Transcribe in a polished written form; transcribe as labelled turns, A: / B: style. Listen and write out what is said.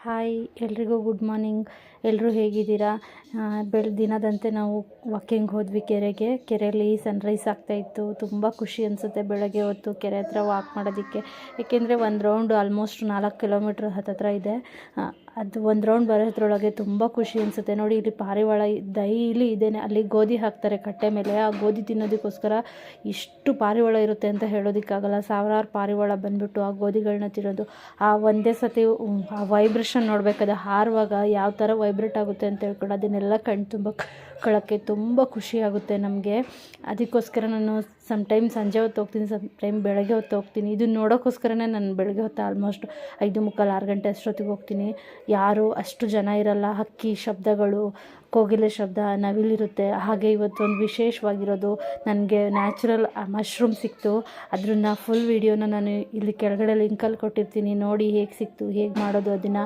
A: Hi ಎಲ್ರಿಗೂ good morning. ಎಲ್ಲರೂ ಹೇಗಿದ್ದೀರಾ? ದಿನದಂತೆ ನಾವು ವಾಕಿಂಗ್ ಹೋದ್ವಿ ಕೆರೆಯಲ್ಲಿ ಸನ್ರೈಸ್ ಆಗ್ತಾಯಿತ್ತು. ತುಂಬ ಖುಷಿ ಅನಿಸುತ್ತೆ ಬೆಳಗ್ಗೆ ಹೊತ್ತು ಕೆರೆ ಹತ್ರ ವಾಕ್ ಮಾಡೋದಕ್ಕೆ. ಏಕೆಂದರೆ ಒಂದು ರೌಂಡ್ ಆಲ್ಮೋಸ್ಟ್ 4 ಕಿಲೋಮೀಟ್ರ್ ಹತ್ತಿರ ಇದೆ. ಅದು ಒಂದು ರೌಂಡ್ ಬರೋದ್ರೊಳಗೆ ತುಂಬ ಖುಷಿ ಅನಿಸುತ್ತೆ. ನೋಡಿ, ಇಲ್ಲಿ ಪಾರಿವಾಳ ಡೈಲಿ ಇದೇನೆ. ಅಲ್ಲಿ ಗೋಧಿ ಹಾಕ್ತಾರೆ ಕಟ್ಟೆ ಮೇಲೆ. ಆ ಗೋಧಿ ತಿನ್ನೋದಕ್ಕೋಸ್ಕರ ಇಷ್ಟು ಪಾರಿವಾಳ ಇರುತ್ತೆ ಅಂತ ಹೇಳೋದಕ್ಕಾಗಲ್ಲ. ಸಾವಿರಾರು ಪಾರಿವಾಳ ಬಂದುಬಿಟ್ಟು ಆ ಗೋಧಿಗಳನ್ನ ತಿನ್ನೋದು. ಆ ಒಂದೇ ಸತಿ ಆ ವೈಬ್ರೇಷನ್ ನೋಡಬೇಕಾದ ಹಾರುವಾಗ ಯಾವ ಥರ ವೈಬ್ರೇಟ್ ಆಗುತ್ತೆ ಅಂತ ಹೇಳ್ಕೊಂಡು ಅದನ್ನೆಲ್ಲ ಕಣ್ಣು ತುಂಬಿಕೊಳ್ಳೋಕ್ಕೆ ತುಂಬ ಖುಷಿ ಆಗುತ್ತೆ ನಮಗೆ. ಅದಕ್ಕೋಸ್ಕರ ನಾನು ಟೈಮ್ ಸಂಜೆ ಹೊತ್ತು ಹೋಗ್ತೀನಿ, ಟೈಮ್ ಬೆಳಗ್ಗೆ ಹೊತ್ತು ಹೋಗ್ತೀನಿ. ಇದನ್ನು ನೋಡೋಕ್ಕೋಸ್ಕರನೇ ನಾನು ಬೆಳಗ್ಗೆ ಹೊತ್ತು ಆಲ್ಮೋಸ್ಟ್ 5:45 6 ಗಂಟೆ ಅಷ್ಟೊತ್ತಿಗೆ ಹೋಗ್ತೀನಿ. ಯಾರು ಅಷ್ಟು ಜನ ಇರಲ್ಲ. ಹಕ್ಕಿ ಶಬ್ದಗಳು, ಕೋಗಿಲೆ ಶಬ್ದ, ನವಿಲಿರುತ್ತೆ. ಹಾಗೆ ಇವತ್ತೊಂದು ವಿಶೇಷವಾಗಿರೋದು, ನನಗೆ ನ್ಯಾಚುರಲ್ ಮಶ್ರೂಮ್ ಸಿಕ್ತು. ಅದನ್ನ ಫುಲ್ ವೀಡಿಯೋನ ನಾನು ಇಲ್ಲಿ ಕೆಳಗಡೆ ಲಿಂಕಲ್ಲಿ ಕೊಟ್ಟಿರ್ತೀನಿ. ನೋಡಿ ಹೇಗೆ ಸಿಕ್ತು, ಹೇಗೆ ಮಾಡೋದು ಅದನ್ನು.